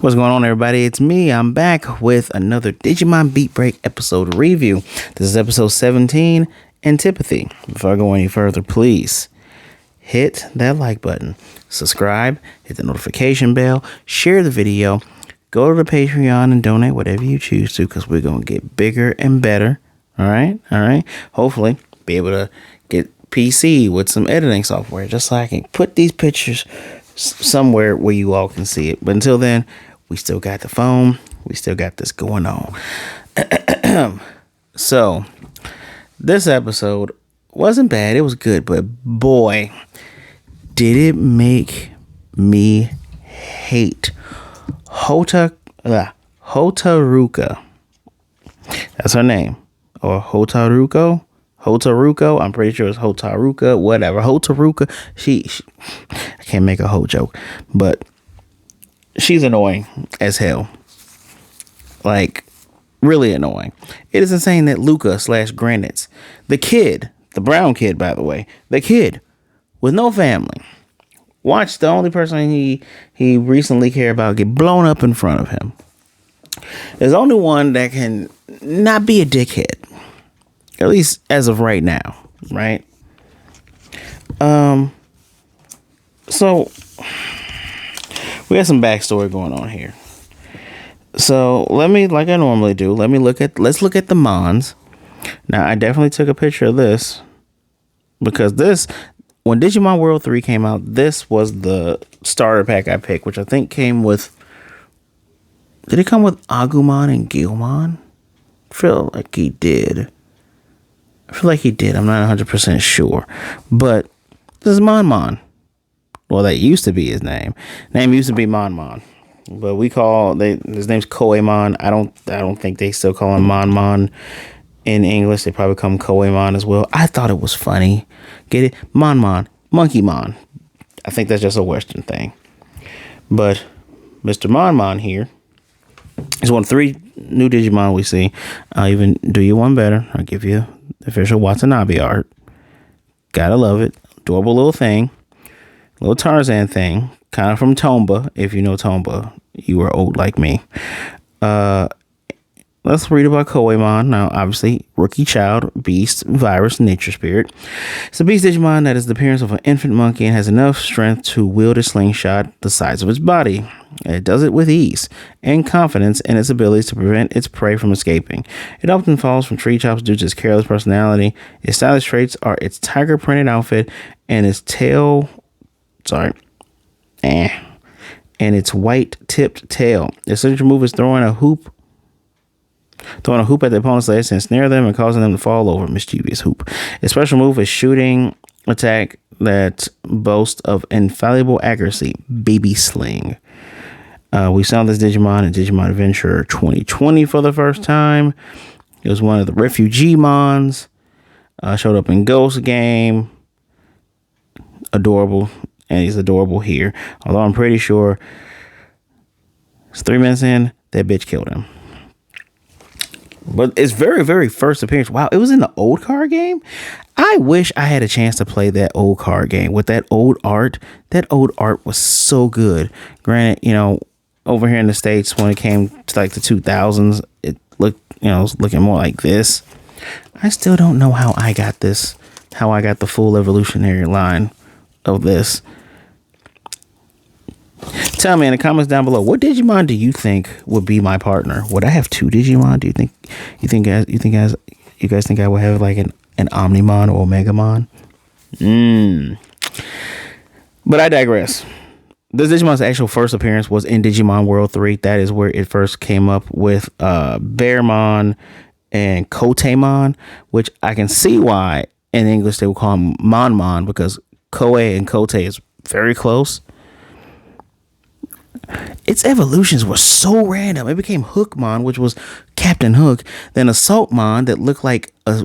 What's going on, everybody? It's me. I'm back with another Digimon Beatbreak episode review. This is episode 17, Antipathy. Before I go any further, please hit that like button, subscribe, hit the notification bell, share the video, go to the Patreon and donate whatever you choose to, because we're going to get bigger and better. All right. Hopefully, be able to get PC with some editing software, just so I can put these pictures somewhere where you all can see it. But until then, we still got the phone. We still got this going on. So, this episode wasn't bad. It was good. But boy, did it make me hate Hotaruko. That's her name. Or Hotaruko. I'm pretty sure it's Hotaruko. Whatever. Hotaruko. She I can't make a whole joke. But she's annoying as hell. Like, really annoying. It is insane that Luca / Granitz, the kid, the brown kid, by the way, the kid with no family, watched the only person he recently cared about get blown up in front of him. There's only one that can not be a dickhead, at least as of right now, right? So we got some backstory going on here. So like I normally do, let's look at the Mons. Now, I definitely took a picture of this because when Digimon World 3 came out, this was the starter pack I picked, which I think came with, did it come with Agumon and Gilmon? I feel like he did. I'm not 100% sure. But this is Mon. Well, that used to be his name. Name used to be Mon. But his name's Koemon. I don't think they still call him Mon in English. They probably call him Koemon as well. I thought it was funny. Get it? Mon. Monkeymon. I think that's just a Western thing. But Mr. Mon here is one of 3 new Digimon we see. I'll even do you one better. I'll give you the official Watanabe art. Gotta love it. Adorable little thing. Little Tarzan thing. Kind of from Tomba. If you know Tomba, you are old like me. Let's read about Koemon. Now, obviously, rookie child, beast, virus, nature spirit. It's a beast Digimon that is the appearance of an infant monkey and has enough strength to wield a slingshot the size of its body. It does it with ease and confidence in its abilities to prevent its prey from escaping. It often falls from tree tops due to its careless personality. Its stylish traits are its tiger printed outfit and its and its white tipped tail. Its signature move is throwing a hoop at the opponent's legs to ensnare them and causing them to fall over. Mischievous hoop. Its special move is shooting attack that boasts of infallible accuracy. Baby sling. We saw this Digimon in Digimon Adventure 2020 for the first time. It was one of the refugee Mons. Showed up in Ghost Game. Adorable. And he's adorable here. Although I'm pretty sure it's 3 minutes in, that bitch killed him. But it's very, very first appearance. Wow, it was in the old card game? I wish I had a chance to play that old card game with that old art. That old art was so good. Granted, over here in the States, when it came to like the 2000s, it looked, it was looking more like this. I still don't know how I got this, how I got the full evolutionary line of this. Tell me in the comments down below, what Digimon do you think would be my partner? Would I have 2 Digimon? Do you guys think I would have like an Omnimon or Omegamon? But I digress. This Digimon's actual first appearance was in Digimon World 3. That is where it first came up with Bearmon and Kotemon, which I can see why in English they would call him Mon, because Koei and Kote is very close. Its evolutions were so random. It became Hookmon, which was Captain Hook, then Assaultmon that looked like a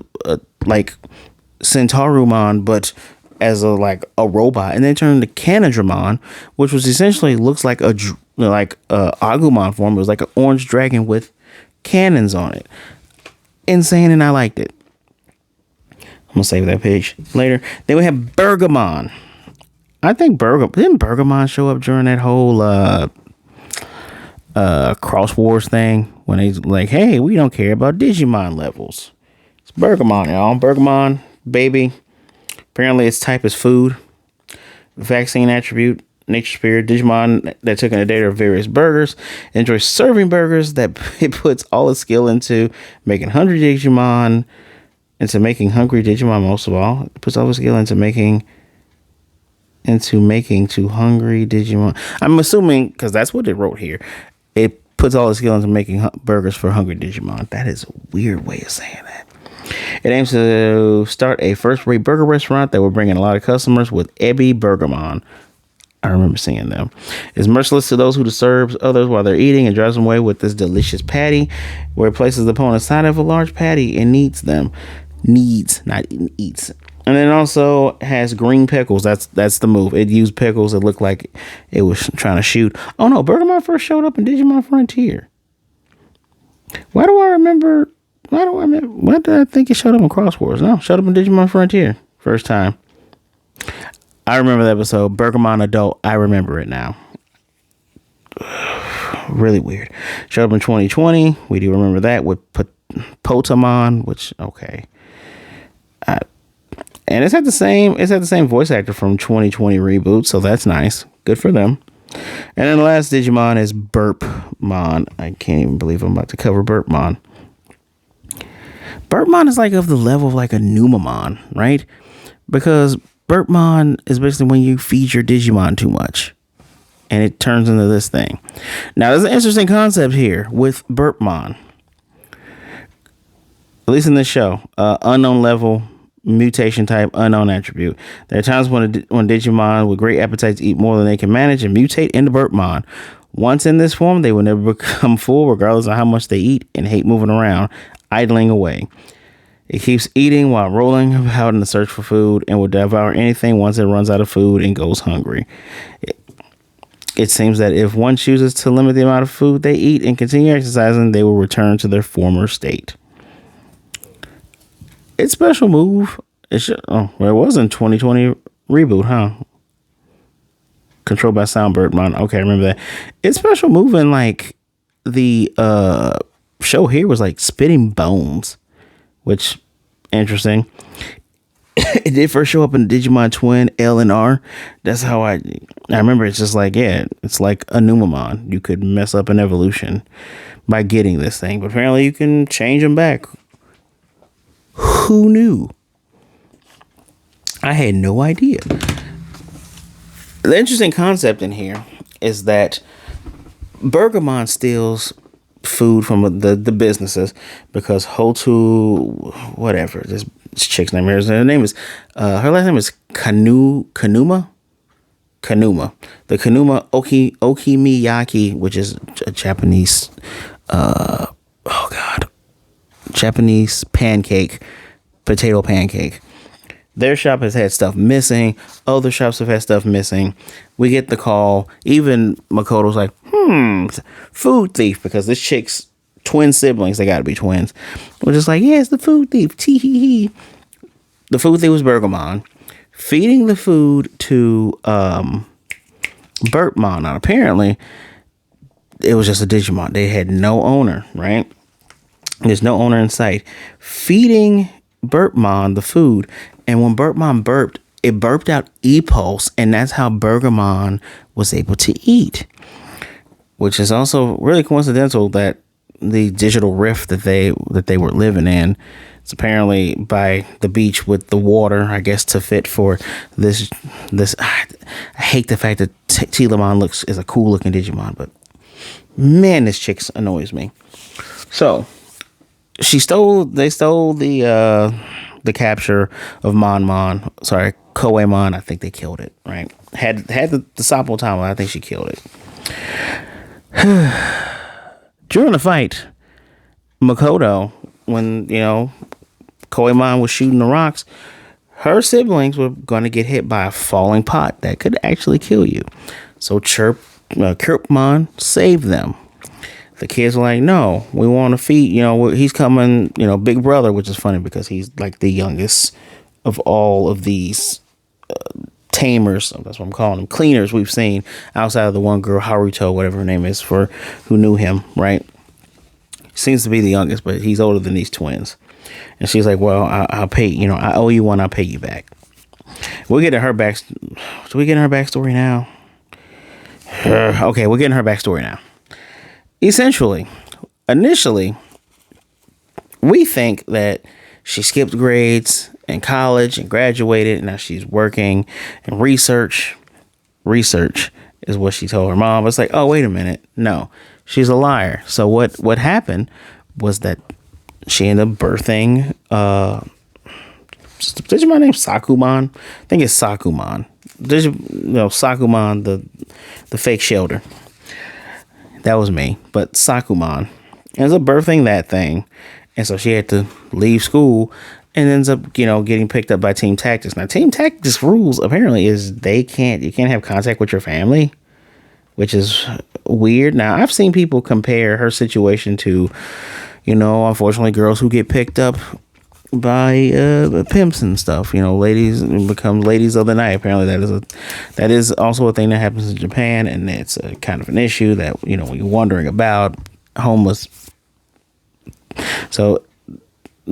Centaurumon, but as a robot, and then turned to Canadramon, which was essentially looks like a Agumon form. It was like an orange dragon with cannons on it. Insane, and I liked it. I'm gonna save that page later. Then we have Bergamon. I think didn't Bergamon show up during that whole Cross Wars thing when he's like, hey, we don't care about Digimon levels. It's Bergamon, y'all. Bergamon, baby. Apparently its type is food. Vaccine attribute, nature spirit. Digimon that took in the data of various burgers. Enjoys serving burgers that it puts all its skill into making hungry Digimon. Most of all. It puts all its skill into making to hungry Digimon. I'm assuming, because that's what it wrote here. It puts all its skill into making burgers for hungry Digimon. That is a weird way of saying that. It aims to start a first-rate burger restaurant that will bring in a lot of customers with Ebby Burgermon. I remember seeing them. It's merciless to those who disturb others while they're eating and drives them away with this delicious patty, where it places the opponent inside of a large patty and eats them. Not eats. And then it also has green pickles. That's the move. It used pickles that looked like it was trying to shoot. Oh no, Burgermon first showed up in Digimon Frontier. Why did I think it showed up in Cross Wars? No, showed up in Digimon Frontier. First time. I remember the episode. Bergamon Adult. I remember it now. Really weird. Showed up in 2020. We do remember that with Potamon, which, okay. And it's had the same voice actor from 2020 reboot, so that's nice. Good for them. And then the last Digimon is Burpmon. I can't even believe I'm about to cover Burpmon. Burpmon is like of the level of like a Numamon, right? Because Burpmon is basically when you feed your Digimon too much and it turns into this thing. Now, there's an interesting concept here with Burpmon. At least in this show, unknown level, mutation type, unknown attribute. There are times when Digimon with great appetites eat more than they can manage and mutate into Burpmon. Once in this form, they will never become full regardless of how much they eat and hate moving around, idling away. It keeps eating while rolling about in the search for food and will devour anything once it runs out of food and goes hungry. It seems that if one chooses to limit the amount of food they eat and continue exercising, they will return to their former state. Its special move, it was in 2020 reboot, huh? Controlled by Soundbird Mon. Okay, I remember that. Its special move in like the show here was like spitting bones, which interesting. It did first show up in Digimon Twin L and R. That's how I remember. It's just like, yeah, it's like a Numamon. You could mess up an evolution by getting this thing, but apparently you can change them back. Who knew? I had no idea. The interesting concept in here is that Bergamon steals food from the businesses because whatever this chick's name is. Her last name is Kanuma. The Kanuma okonomiyaki, which is a Japanese Japanese potato pancake. Their shop has had stuff missing. Other shops have had stuff missing. We get the call. Even Makoto's like, food thief, because this chick's twin siblings, they got to be twins. We're just like, yeah, it's the food thief. Tee-hee-hee. The food thief was Bergamon feeding the food to Burpmon. Now, apparently, it was just a Digimon. They had no owner, right? There's no owner in sight. Feeding Burpmon the food. And when Burpmon burped, it burped out E-Pulse, and that's how Bergamon was able to eat. Which is also really coincidental that the digital rift that they were living in, it's apparently by the beach with the water, I guess, to fit for this. I hate the fact that Telemon is a cool looking Digimon, but man, this chick annoys me. So they stole the capture of Koemon. I think they killed it, right? Had the Sapo Tama, I think she killed it. During the fight, Makoto, when, Koemon was shooting the rocks, her siblings were going to get hit by a falling pot that could actually kill you. So Kirpmon saved them. The kids were like, no, we want to feed, he's coming, big brother, which is funny because he's like the youngest of all of these tamers, that's what I'm calling them, cleaners we've seen outside of the one girl, Haruto, whatever her name is, for who knew him, right? Seems to be the youngest, but he's older than these twins. And she's like, well, I'll pay, I owe you one, I'll pay you back. We're getting her back. Do we get her backstory now? Okay, we're getting her backstory now. Essentially, initially, we think that she skipped grades in college and graduated, and now she's working in research. Research is what she told her mom. It's like, oh, wait a minute. No, she's a liar. So what happened was that she ended up birthing Digimon name Sakuman. I think it's Sakuman. Sakuman, the fake shelter. That was me, but Sakuman ends up birthing that thing, and so she had to leave school and ends up, getting picked up by Team Tactics. Now, Team Tactics rules apparently is you can't have contact with your family, which is weird. Now, I've seen people compare her situation to, unfortunately, girls who get picked up by pimps and stuff. Ladies become ladies of the night. Apparently, that is also a thing that happens in Japan, and it's a kind of an issue that when you're wondering about homeless. So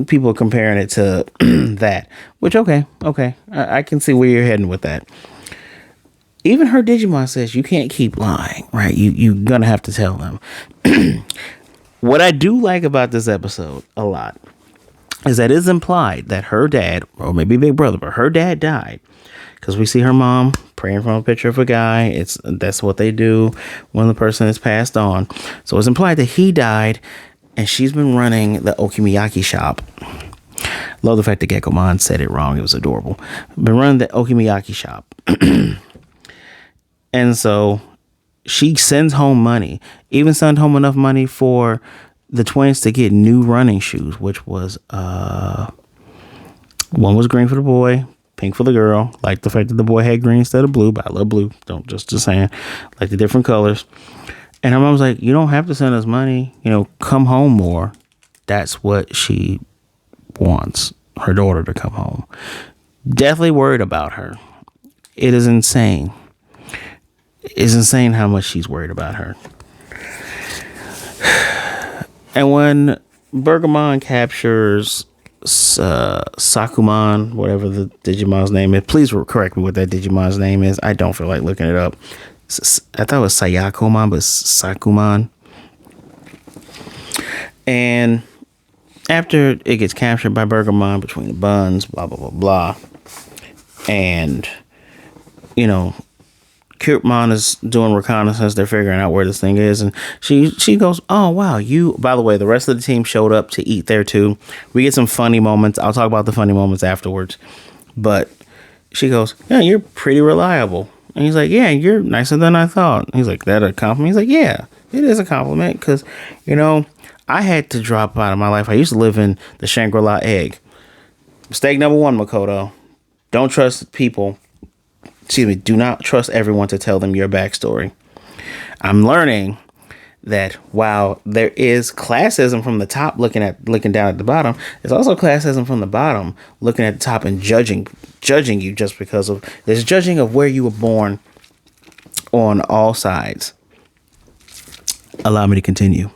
people are comparing it to that, which okay, I can see where you're heading with that. Even her Digimon says you can't keep lying, right? You're gonna have to tell them. What I do like about this episode a lot is that it's implied that her dad, or maybe big brother, but her dad died, because we see her mom praying from a picture of a guy. That's what they do when the person is passed on. So it's implied that he died, and she's been running the okonomiyaki shop. Love the fact that Gekkomon said it wrong. It was adorable. Been running the okonomiyaki shop. And so she sends home money, even sent home enough money for the twins to get new running shoes, which was one was green for the boy, pink for the girl. Like the fact that the boy had green instead of blue, but I love blue. Don't just saying, like the different colors. And her mom was like, you don't have to send us money, come home more. That's what she wants, her daughter to come home. Definitely worried about her. It is insane. It's insane how much she's worried about her. And when Bergamon captures Sakuman, whatever the Digimon's name is, please correct me what that Digimon's name is. I don't feel like looking it up. I thought it was Sayakomon, but Sakuman. And after it gets captured by Bergamon between the buns, blah, blah, blah, blah. And, Koemon is doing reconnaissance. They're figuring out where this thing is. And she goes, oh, wow, by the way, the rest of the team showed up to eat there too. We get some funny moments. I'll talk about the funny moments afterwards. But she goes, yeah, you're pretty reliable. And he's like, yeah, you're nicer than I thought. He's like, that a compliment? He's like, yeah, it is a compliment. Because, I had to drop out of my life. I used to live in the Shangri-La egg. Mistake number one, Makoto. Don't trust people. Do not trust everyone to tell them your backstory. I'm learning that while there is classism from the top looking down at the bottom, there's also classism from the bottom looking at the top and judging you just because of there's judging of where you were born on all sides. Allow me to continue.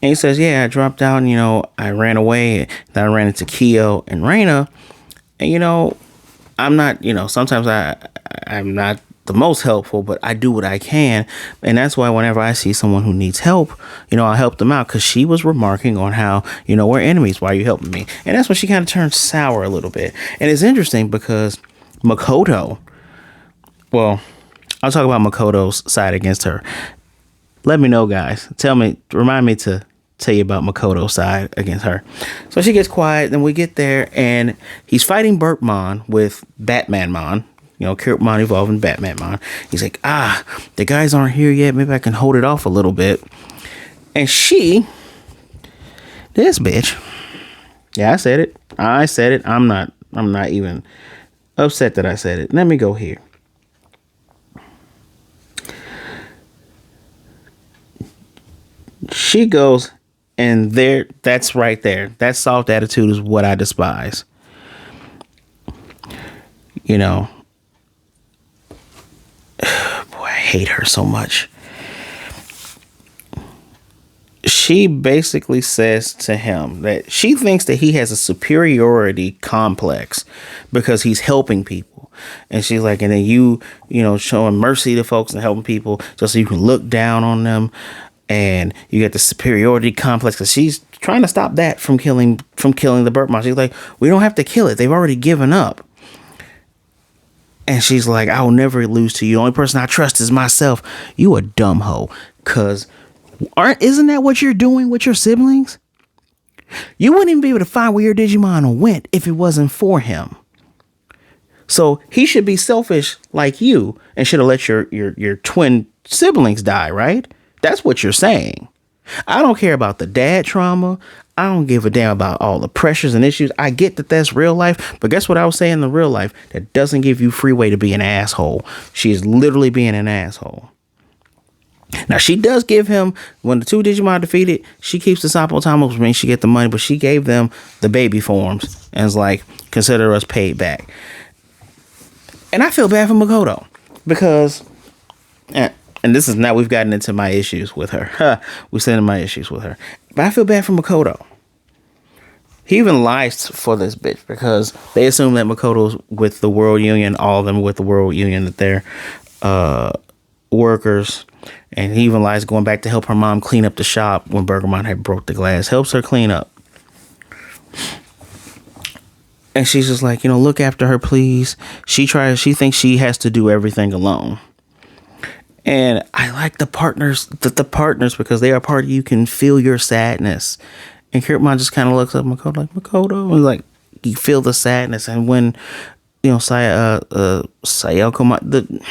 And he says, yeah, I dropped out and, I ran away. Then I ran into Kyo and Reina. And, I'm not, sometimes I'm not the most helpful, but I do what I can. And that's why whenever I see someone who needs help, I'll help them out. Because she was remarking on how, we're enemies. Why are you helping me? And that's when she kind of turned sour a little bit. And it's interesting because Makoto, well, I'll talk about Makoto's side against her. Let me know, guys. Remind me to tell you about Makoto's side against her. So she gets quiet, then we get there, and he's fighting Bertmon with Batmanmon. Koemon evolving Batmanmon. He's like, the guys aren't here yet. Maybe I can hold it off a little bit. And this bitch. Yeah, I said it. I'm not even upset that I said it. Let me go here. She goes, and that's right there. That soft attitude is what I despise. hate her so much. She basically says to him that she thinks that he has a superiority complex because he's helping people. And she's like, and then you know, showing mercy to folks and helping people just so you can look down on them. And you get the superiority complex because she's trying to stop that from killing the bird mouse. She's like, we don't have to kill it. They've already given up. And she's like, I will never lose to you. The only person I trust is myself. You a dumb hoe. Because isn't that what you're doing with your siblings? You wouldn't even be able to find where your Digimon went if it wasn't for him. So he should be selfish like you and should have let your twin siblings die, right? That's what you're saying. I don't care about the dad trauma. I don't give a damn about all the pressures and issues. I get that that's real life, but guess what I was saying in the real life? That doesn't give you free way to be an asshole. She is literally being an asshole. Now, she does give him, when the two Digimon defeated, she keeps the Sapotamus, which means she get the money, but she gave them the baby forms and is like, consider us paid back. And I feel bad for Makoto because, and this is now we've gotten into my issues with her. We're sending my issues with her. But I feel bad for Makoto. He even lies for this bitch because they assume that Makoto's with the World Union, all of them with the World Union, that they're workers. And he even lies going back to help her mom clean up the shop when Burgermon had broke the glass. Helps her clean up. And she's just like, you know, look after her, please. She thinks she has to do everything alone. And I like the partners because they are part of you, can feel your sadness. And Kiramon just kind of looks up Makoto like, Makoto, and like you feel the sadness. And when, you know, Sayoko, the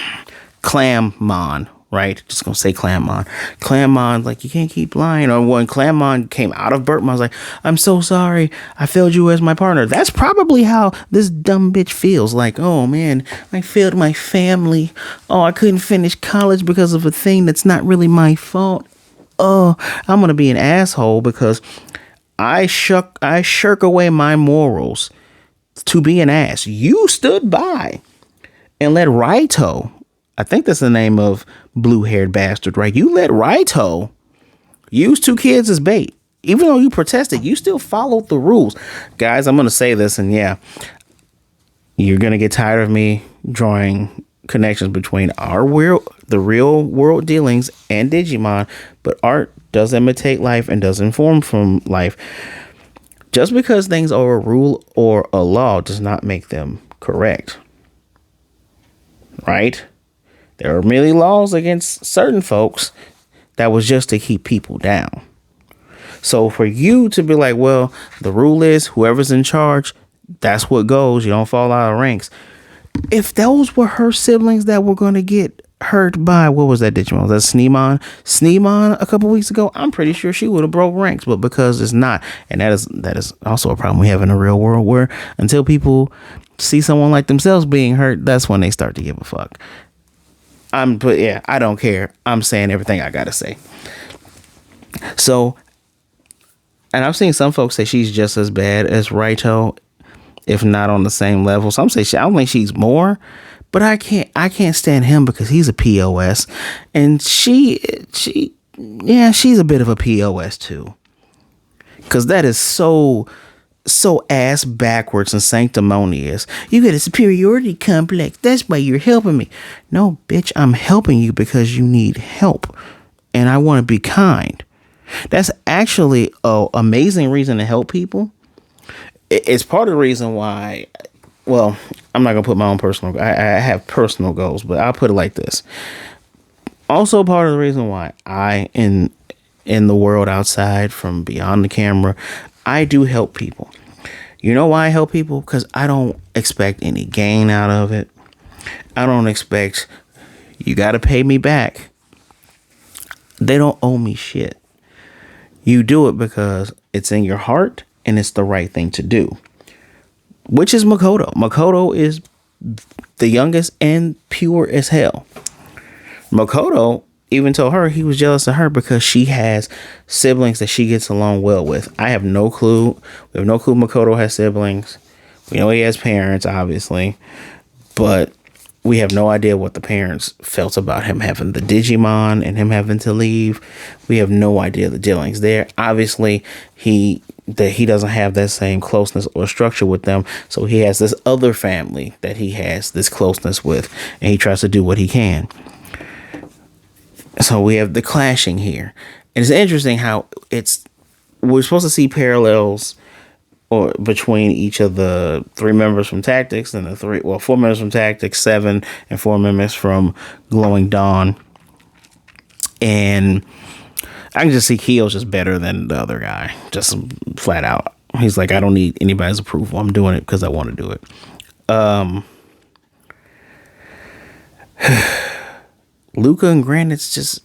Clammon, right? Just gonna say Clammon. Clammon, like, you can't keep lying. Or when Clammon came out of Burtmon, I was like, I'm so sorry. I failed you as my partner. That's probably how this dumb bitch feels. Like, oh man, I failed my family. Oh, I couldn't finish college because of a thing that's not really my fault. Oh, I'm gonna be an asshole because I shirk away my morals to be an ass. You stood by and let Raito, I think that's the name of blue-haired bastard, right? You let Raito use two kids as bait. Even though you protested, you still followed the rules. Guys, I'm going to say this, and yeah, you're going to get tired of me drawing connections between the real world dealings and Digimon, but art does imitate life and does inform from life. Just because things are a rule or a law does not make them correct. Right? There are merely laws against certain folks that was just to keep people down. So for you to be like, well, the rule is whoever's in charge, that's what goes. You don't fall out of ranks. If those were her siblings that were going to get hurt by, what was that Digimon? Was that Sneemon a couple weeks ago? I'm pretty sure she would have broke ranks, but because it's not. And that is also a problem we have in the real world, where until people see someone like themselves being hurt, that's when they start to give a fuck. But yeah, I don't care. I'm saying everything I gotta say. So, and I've seen some folks say she's just as bad as Raito, if not on the same level. Some say I don't think she's more, but I can't stand him because he's a POS, and she's a bit of a POS too, because that is so ass backwards and sanctimonious. You get a superiority complex. That's why you're helping me. No, bitch, I'm helping you because you need help, and I want to be kind. That's actually an amazing reason to help people. It's part of the reason why. Well, I'm not gonna put my own personal. I have personal goals, but I'll put it like this. Also, part of the reason why I in the world outside from beyond the camera, I do help people. You know why I help people? Because I don't expect any gain out of it. I don't expect you got to pay me back. They don't owe me shit. You do it because it's in your heart and it's the right thing to do. Which is Makoto. Makoto is the youngest and pure as hell. Makoto even told her he was jealous of her because she has siblings that she gets along well with. I have no clue. We have no clue Makoto has siblings. We know he has parents, obviously. But we have no idea what the parents felt about him having the Digimon and him having to leave. We have no idea the dealings there. Obviously, he doesn't have that same closeness or structure with them. So he has this other family that he has this closeness with, and he tries to do what he can. So we have the clashing here. And it's interesting how we're supposed to see parallels or between each of the 3 members from Tactics and 4 members from Tactics, 7 and 4 members from Glowing Dawn. And I can just see Kyo's just better than the other guy, just flat out. He's like, I don't need anybody's approval. I'm doing it because I want to do it. Luca and Granite's just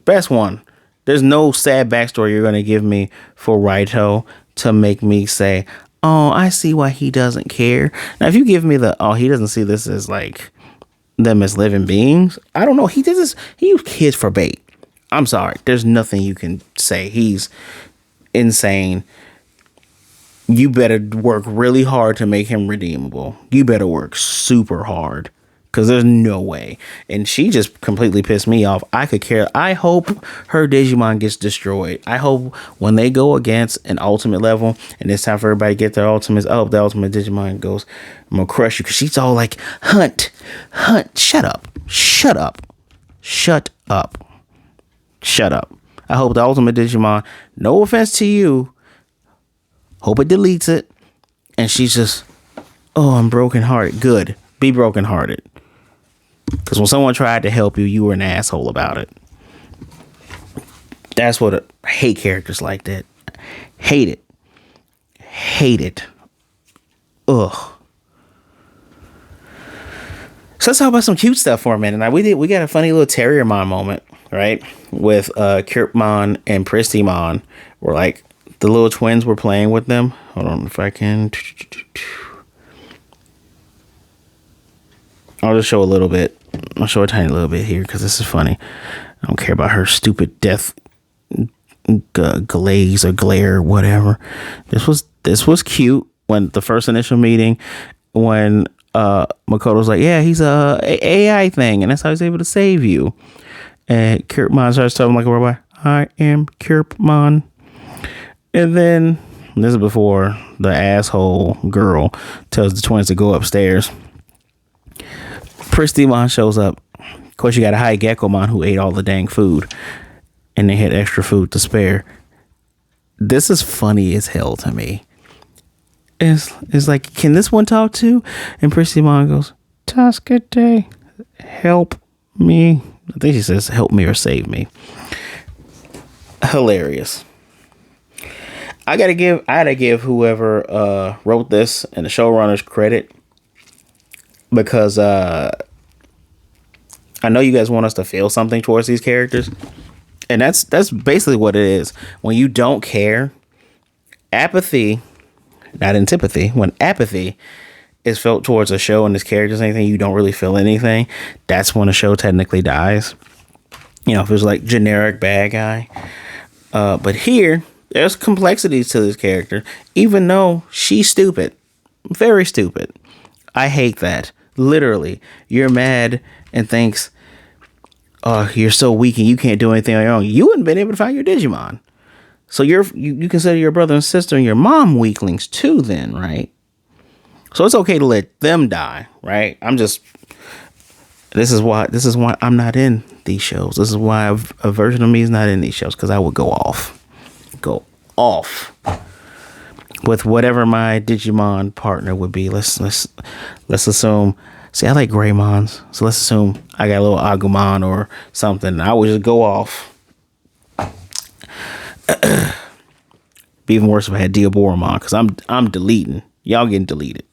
best one. There's no sad backstory you're going to give me for Raito to make me say, oh, I see why he doesn't care. Now, if you give me he doesn't see this as like them as living beings, I don't know. He did this. He used kids for bait. I'm sorry. There's nothing you can say. He's insane. You better work really hard to make him redeemable. You better work super hard. Because there's no way. And she just completely pissed me off. I could care. I hope her Digimon gets destroyed. I hope when they go against an ultimate level and it's time for everybody to get their ultimates, I hope the ultimate Digimon goes, I'm going to crush you. Because she's all like, hunt, shut up. I hope the ultimate Digimon, no offense to you, hope it deletes it. And she's just, oh, I'm brokenhearted. Good. Be brokenhearted. Because when someone tried to help you, you were an asshole about it. That's what I hate characters like that. Hate it. Ugh. So let's talk about some cute stuff for a minute. Now we got a funny little Terriermon moment, right? With Kirpmon and Pristymon, where like the little twins were playing with them. Hold on if I can. I'll just show a little bit. I'll show a tiny little bit here because this is funny. I don't care about her stupid death glaze or glare, whatever. This was cute when the first initial meeting, when Makoto's like, yeah, he's a AI thing, and that's how he's able to save you. And Kirpmon starts talking like a robot. I am Kirpmon. And then this is before the asshole girl tells the twins to go upstairs. Pristymon shows up. Of course, you got a high Gekomon who ate all the dang food, and they had extra food to spare. This is funny as hell to me. It's like, can this one talk to? And Pristymon goes, Tasukete, help me. I think she says, help me or save me. Hilarious. I gotta give whoever wrote this and the showrunners credit, because I know you guys want us to feel something towards these characters, and that's basically what it is. When you don't care, apathy, not antipathy. When apathy is felt towards a show and its characters, anything, you don't really feel anything. That's when a show technically dies. You know, if it was like generic bad guy. But here, there's complexities to this character, even though she's stupid, very stupid. I hate that. Literally, you're mad and thinks, oh, you're so weak and you can't do anything on your own. You wouldn't been able to find your Digimon. So you consider your brother and sister and your mom weaklings too then, right? So it's okay to let them die, right? This is why I'm not in these shows. This is why a version of me is not in these shows, because I would go off with whatever my Digimon partner would be. Let's assume. See, I like Greymons, so let's assume I got a little Agumon or something. I would just go off. Be even worse if I had Diaboromon, because I'm deleting. Y'all getting deleted.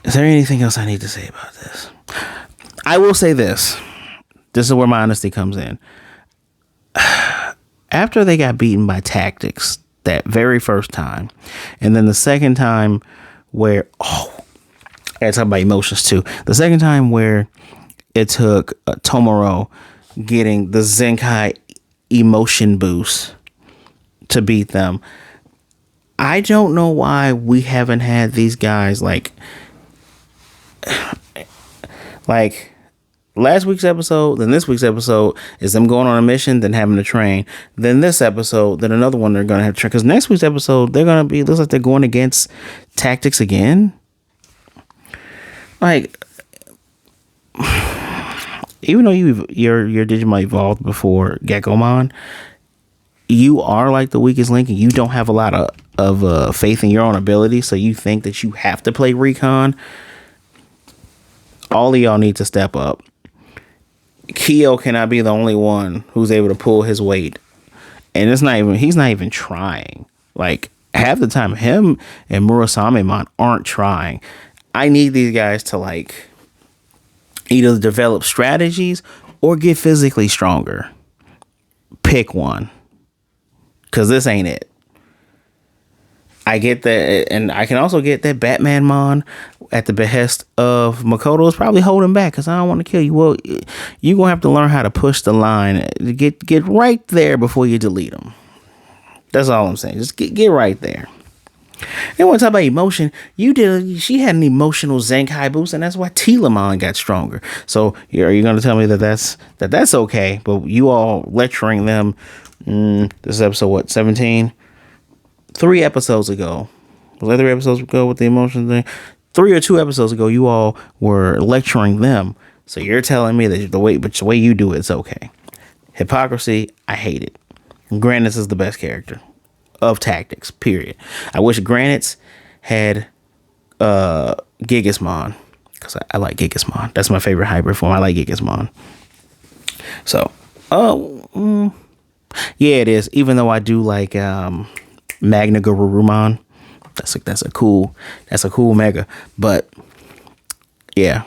Is there anything else I need to say about this? I will say this. This is where my honesty comes in. After they got beaten by Tactics that very first time, and then the second time where, I gotta talk about emotions too. The second time where it took Tomoro getting the Zenkai emotion boost to beat them. I don't know why we haven't had these guys like Like last week's episode, then this week's episode is them going on a mission, then having to train. Then this episode, then another one they're going to have to train. Because next week's episode, they're going to be, looks like they're going against tactics again. Like, even though your Digimon evolved before Gekomon, you are like the weakest link, and you don't have a lot of faith in your own ability, so you think that you have to play Recon. All of y'all need to step up. Kyo cannot be the only one who's able to pull his weight, and he's not even trying. Like, half the time, him and Murasamemon aren't trying. I need these guys to like either develop strategies or get physically stronger. Pick one, because this ain't it. I get that, and I can also get that Batman at the behest of Makoto is probably holding back because I don't want to kill you. Well, you're going to have to learn how to push the line. Get right there before you delete them. That's all I'm saying. Just get right there. And when we talk about emotion, she had an emotional Zenkai boost, and that's why Telamon got stronger. So are you going to tell me that's okay? But you all lecturing them, this is episode, what, 17? 3 episodes ago. Was that 3 episodes ago with the emotion thing? 3 or 2 episodes ago, you all were lecturing them. So you're telling me that the way you do it's okay. Hypocrisy, I hate it. Granitz is the best character of tactics, period. I wish Granitz had Gigasmon, because I like Gigasmon. That's my favorite hybrid form. I like Gigasmon. So, yeah, it is. Even though I do like Magna Garurumon. That's a cool mega. But yeah.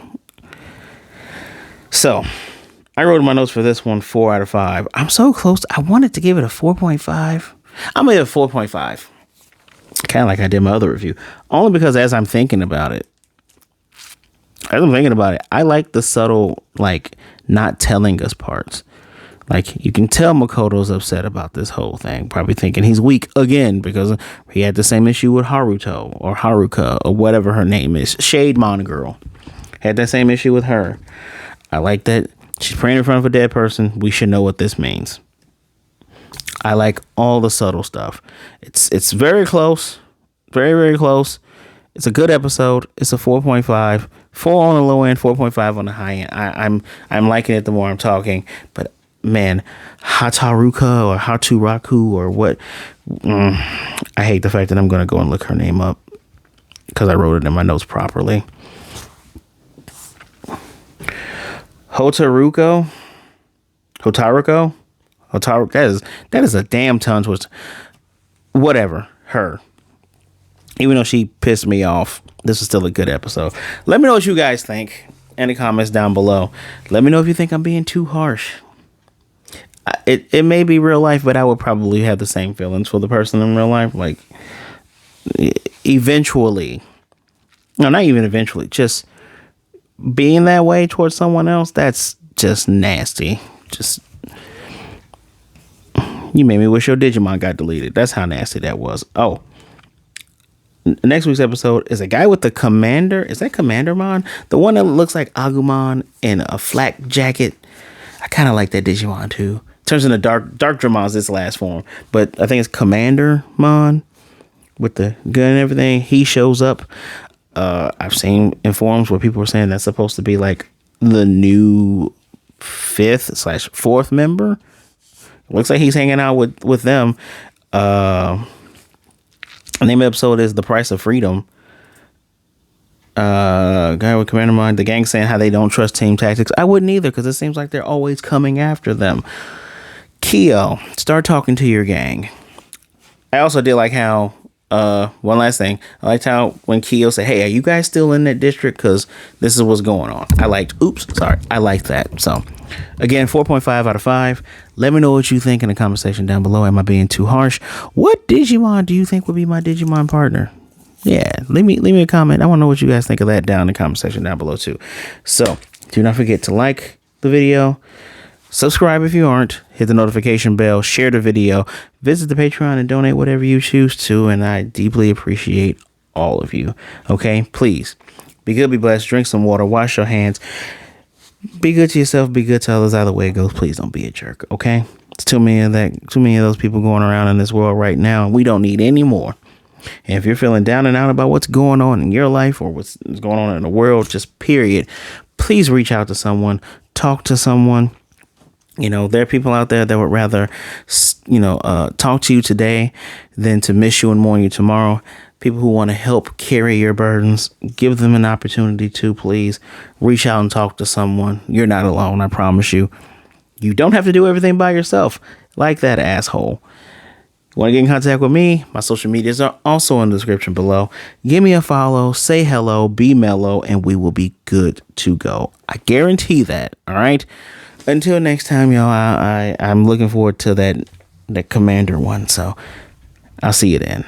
So I wrote in my notes for this one 4 out of 5. I'm so close. I wanted to give it a 4.5. I'm gonna give it a 4.5. Kind of like I did my other review. Only because as I'm thinking about it, I like the subtle, like, not telling us parts. Like, you can tell Makoto's upset about this whole thing, probably thinking he's weak again because he had the same issue with Haruto or Haruka or whatever her name is. Shademon girl. Had that same issue with her. I like that she's praying in front of a dead person. We should know what this means. I like all the subtle stuff. It's very close. Very, very close. It's a good episode. It's a 4.5. 4 on the low end, 4.5 on the high end. I'm liking it the more I'm talking, but man, Hotaruko or Hotaruko or what? I hate the fact that I'm going to go and look her name up because I wrote it in my notes properly. Hotaruko. That is a damn tongue twister. Whatever, her. Even though she pissed me off, this is still a good episode. Let me know what you guys think in the comments down below. Let me know if you think I'm being too harsh. It may be real life, but I would probably have the same feelings for the person in real life. Like, eventually, no, not even eventually, just being that way towards someone else, that's just nasty. Just, you made me wish your Digimon got deleted. That's how nasty that was. Oh, next week's episode is a guy with the Commander. Is that Commandermon? The one that looks like Agumon in a flak jacket. I kind of like that Digimon too. Turns into Dark Dramon's this last form, but I think it's Commandermon with the gun and everything. He shows up. I've seen in forums where people were saying that's supposed to be like the new 5th/4th member. Looks like he's hanging out with them. The name of the episode is The Price of Freedom. Guy with Commandermon. The gang saying how they don't trust team tactics. I wouldn't either, because it seems like they're always coming after them. Kyo, start talking to your gang. I also did like how, one last thing. I liked how when Kyo said, hey, are you guys still in that district? Because this is what's going on. I liked that. So, again, 4.5 out of 5. Let me know what you think in the comment section down below. Am I being too harsh? What Digimon do you think would be my Digimon partner? Yeah, leave me a comment. I want to know what you guys think of that down in the comment section down below too. So, do not forget to like the video. Subscribe if you aren't. Hit the notification bell. Share the video. Visit the Patreon and donate whatever you choose to. And I deeply appreciate all of you. Okay? Please. Be good, be blessed. Drink some water. Wash your hands. Be good to yourself. Be good to others. Either way it goes, please don't be a jerk. Okay. It's too many of that. Too many of those people going around in this world right now, and we don't need any more. And if you're feeling down and out about what's going on in your life or what's going on in the world, just period, please reach out to someone. Talk to someone. You know, there are people out there that would rather, talk to you today than to miss you and mourn you tomorrow. People who want to help carry your burdens, give them an opportunity to, please reach out and talk to someone. You're not alone. I promise you. You don't have to do everything by yourself like that asshole. Want to get in contact with me? My social medias are also in the description below. Give me a follow, say hello, be mellow, and we will be good to go. I guarantee that. All right. Until next time, y'all, I'm looking forward to that Commander one. So I'll see you then.